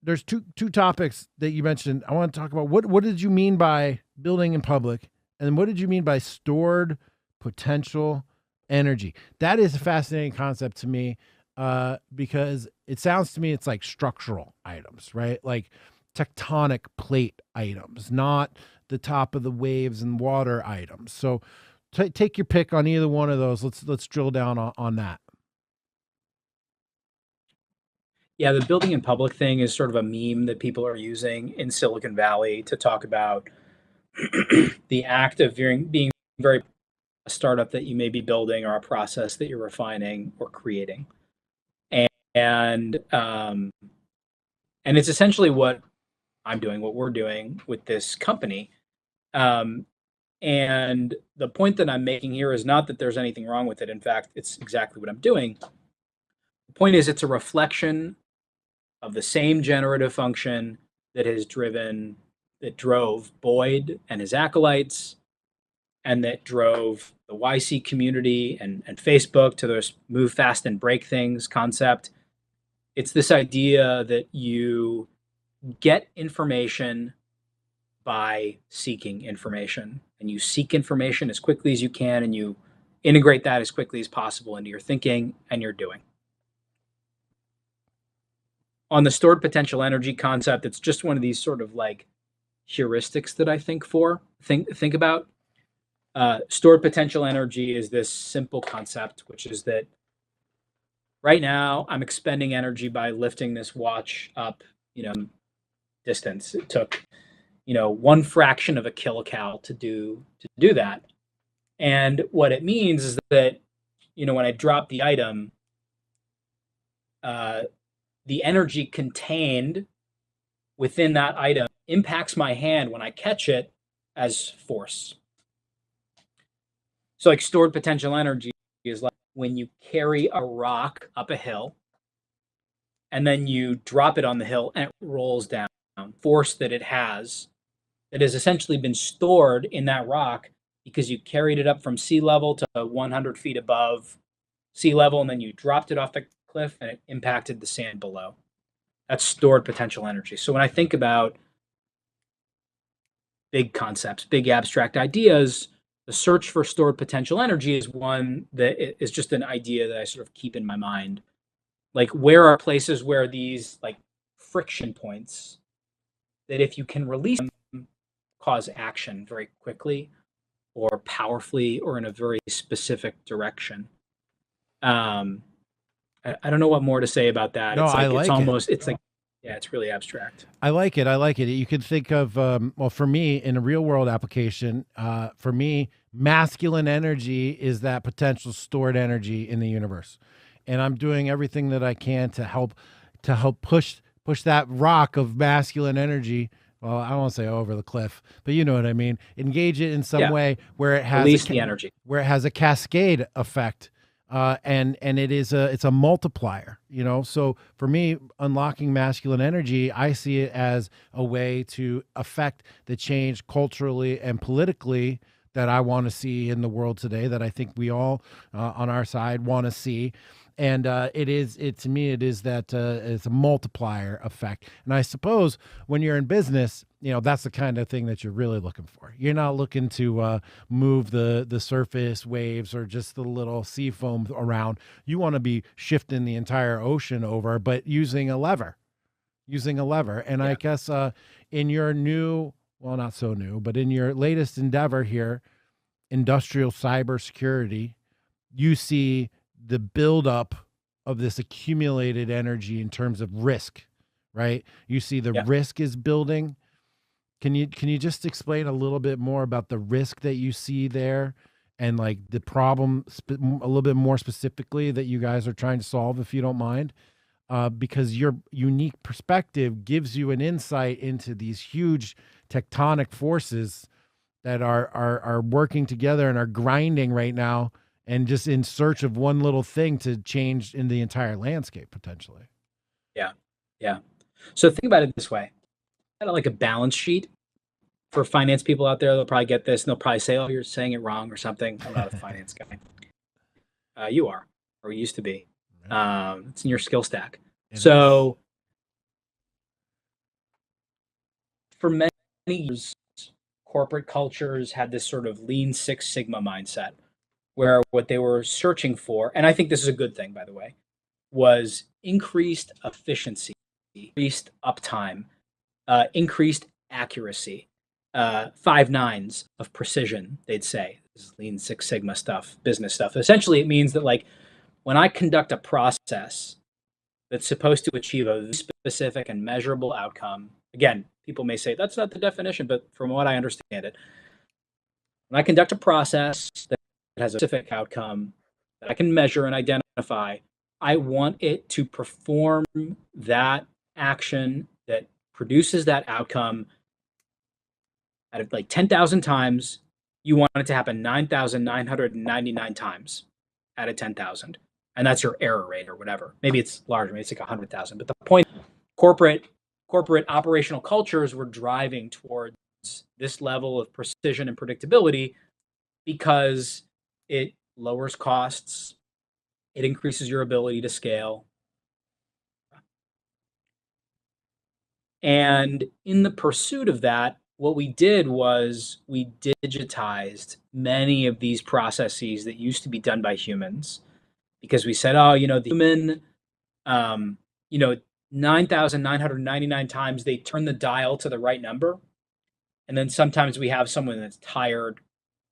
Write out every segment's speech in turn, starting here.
there's two topics that you mentioned. I want to talk about what did you mean by building in public, and then what did you mean by stored potential energy? That is a fascinating concept to me, because it sounds to me it's like structural items, right? Like tectonic plate items, not the top of the waves and water items. So take your pick on either one of those. Let's drill down on that. Yeah, the building in public thing is sort of a meme that people are using in Silicon Valley to talk about the act of being very a startup that you may be building or a process that you're refining or creating. And and it's essentially what I'm doing, what we're doing with this company. Um, and the point that I'm making here is not that there's anything wrong with it. In fact, it's exactly what I'm doing. The point is, it's a reflection of the same generative function that that drove Boyd and his acolytes, and that drove the YC community and Facebook to this move fast and break things concept. It's this idea that you get information by seeking information, and you seek information as quickly as you can, and you integrate that as quickly as possible into your thinking and your doing. On the stored potential energy concept, it's just one of these sort of like heuristics that I think about. Stored potential energy is this simple concept, which is that right now I'm expending energy by lifting this watch up, distance. It took, one fraction of a kilocal to do that. And what it means is that, when I drop the item, the energy contained within that item impacts my hand when I catch it as force. So like stored potential energy is like when you carry a rock up a hill and then you drop it on the hill and it rolls down. Force that it has that has essentially been stored in that rock because you carried it up from sea level to 100 feet above sea level, and then you dropped it off the cliff and it impacted the sand below. That's stored potential energy. So when I think about big concepts, big abstract ideas, the search for stored potential energy is one that is just an idea that I sort of keep in my mind. Like, where are places where these like friction points that if you can release them cause action very quickly or powerfully or in a very specific direction. I don't know what more to say about that. No, It's I like like it. yeah, it's really abstract. I like it. I like it. You can think of, well, for me, in a real world application, for me, masculine energy is that potential stored energy in the universe, and I'm doing everything that I can to help push that rock of masculine energy. Well, I don't want to say over the cliff, but you know what I mean. Engage it in some Yeah, way where it has release the energy. where it has a cascade effect, and it's a multiplier, so for me, unlocking masculine energy, I see it as a way to affect the change culturally and politically that I want to see in the world today, that I think we all, on our side, want to see. And to me, it is that, it's a multiplier effect. And I suppose when you're in business, that's the kind of thing that you're really looking for. You're not looking to move the surface waves or just the little sea foam around. You want to be shifting the entire ocean over, but using a lever. And I Yeah. guess, in your new, well, not so new, but in your latest endeavor here, industrial cybersecurity, you see the buildup of this accumulated energy in terms of risk, right? You see the Yeah. risk is building. Can you just explain a little bit more about the risk that you see there, and like the problem a little bit more specifically that you guys are trying to solve, if you don't mind? Because your unique perspective gives you an insight into these huge tectonic forces that are working together and are grinding right now, and just in search of one little thing to change in the entire landscape potentially. Yeah. Yeah. So think about it this way. Kind of like a balance sheet for finance people out there. They'll probably get this and they'll probably say, "Oh, you're saying it wrong" or something. I'm not a finance guy. You are, or you used to be. Right. It's in your skill stack. It is. So for many years, corporate cultures had this sort of lean Six Sigma mindset where what they were searching for, and I think this is a good thing, by the way, was increased efficiency, increased uptime, increased accuracy, five nines of precision, they'd say. This is lean Six Sigma stuff, business stuff. Essentially, it means that like when I conduct a process that's supposed to achieve a specific and measurable outcome, again, people may say that's not the definition, but from what I understand it, when I conduct a process that has a specific outcome that I can measure and identify, I want it to perform that action that produces that outcome out of like 10,000 times. You want it to happen 9,999 times out of 10,000. And that's your error rate or whatever. Maybe it's larger, maybe it's like 100,000. But the point, corporate operational cultures were driving towards this level of precision and predictability because it lowers costs, it increases your ability to scale. And in the pursuit of that, what we did was we digitized many of these processes that used to be done by humans because we said, oh, the human, you know, 9,999 times they turn the dial to the right number. And then sometimes we have someone that's tired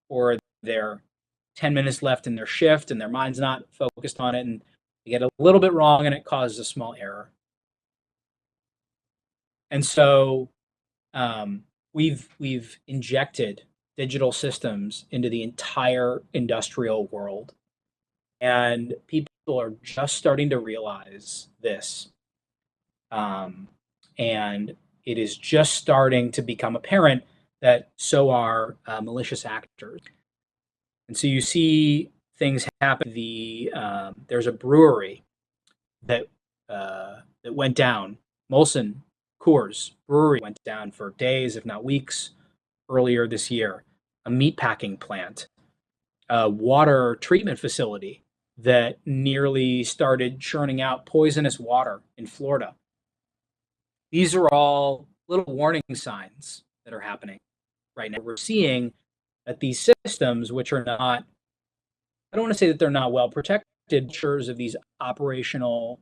or they're 10 minutes left in their shift and their mind's not focused on it and they get a little bit wrong and it causes a small error. And so we've injected digital systems into the entire industrial world. And people are just starting to realize this. And it is just starting to become apparent that so are malicious actors. And so you see things happen. There's a brewery that went down. Molson Coors Brewery went down for days, if not weeks, earlier this year. A meatpacking plant, a water treatment facility that nearly started churning out poisonous water in Florida. These are all little warning signs that are happening right now. We're seeing that these systems, which are not, I don't want to say that they're not well protected, features of these operational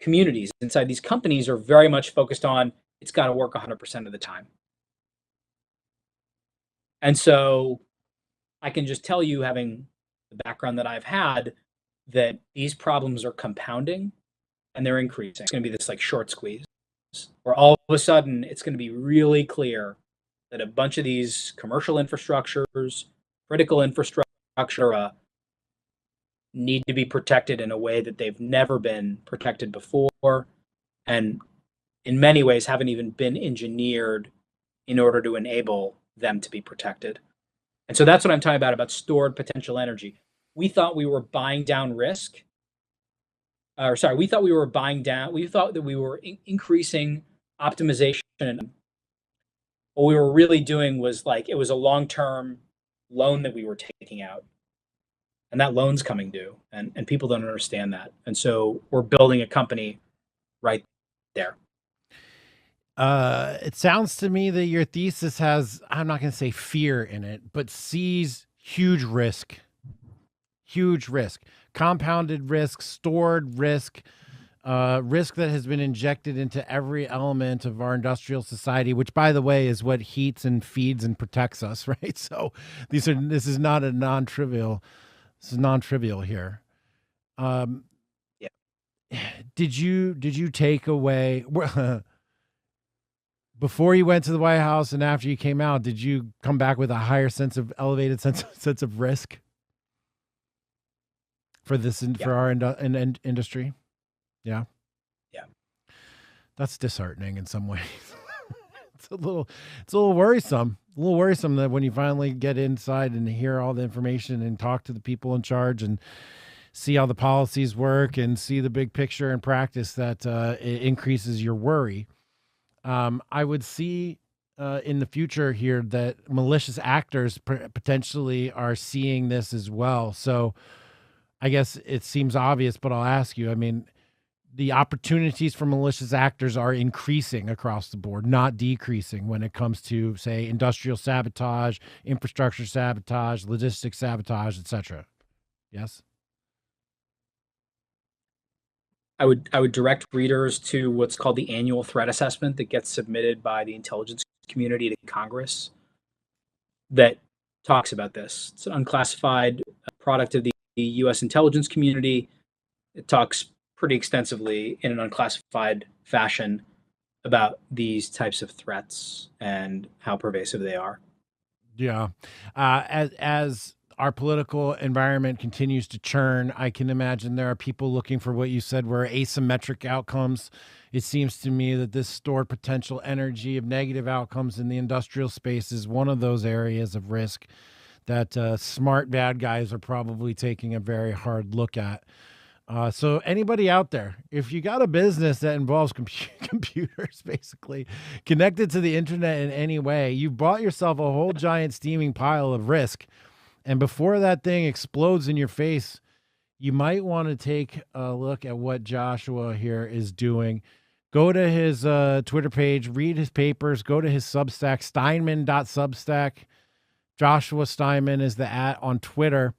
communities inside these companies are very much focused on it's got to work 100% of the time. And so I can just tell you, having the background that I've had, that these problems are compounding and they're increasing. It's going to be this like short squeeze where all of a sudden it's going to be really clear that a bunch of these commercial infrastructures, critical infrastructure, need to be protected in a way that they've never been protected before, and in many ways haven't even been engineered in order to enable them to be protected. And so that's what I'm talking about stored potential energy. We thought we were buying down risk. We thought we were buying down, we thought that we were increasing optimization. What we were really doing was like, it was a long-term loan that we were taking out. And that loan's coming due, and people don't understand that. And so we're building a company right there. It sounds to me that your thesis has, I'm not going to say fear in it, but sees huge risk, compounded risk, stored risk, risk that has been injected into every element of our industrial society, which, by the way, is what heats and feeds and protects us, right? So this is not a non-trivial. This is non-trivial here. Yeah. Did you take away before you went to the White House and after you came out? Did you come back with a higher elevated sense of risk for this for our industry? Yeah. Yeah. That's disheartening in some ways. It's a little worrisome. A little worrisome that when you finally get inside and hear all the information and talk to the people in charge and see how the policies work and see the big picture in practice, that it increases your worry. I would see in the future here that malicious actors potentially are seeing this as well. So I guess it seems obvious, but I'll ask you, I mean, the opportunities for malicious actors are increasing across the board, not decreasing when it comes to, say, industrial sabotage, infrastructure sabotage, logistics sabotage, etc. Yes? I would direct readers to what's called the annual threat assessment that gets submitted by the intelligence community to Congress that talks about this. It's an unclassified product of the U.S. intelligence community. It talks pretty extensively in an unclassified fashion about these types of threats and how pervasive they are. Yeah. As our political environment continues to churn, I can imagine there are people looking for what you said were asymmetric outcomes. It seems to me that this stored potential energy of negative outcomes in the industrial space is one of those areas of risk that smart bad guys are probably taking a very hard look at. So anybody out there, if you got a business that involves computers basically connected to the internet in any way, you've bought yourself a whole giant steaming pile of risk. And before that thing explodes in your face, you might want to take a look at what Joshua here is doing. Go to his Twitter page, read his papers, go to his Substack, Steinman.substack. Joshua Steinman is the @ on Twitter.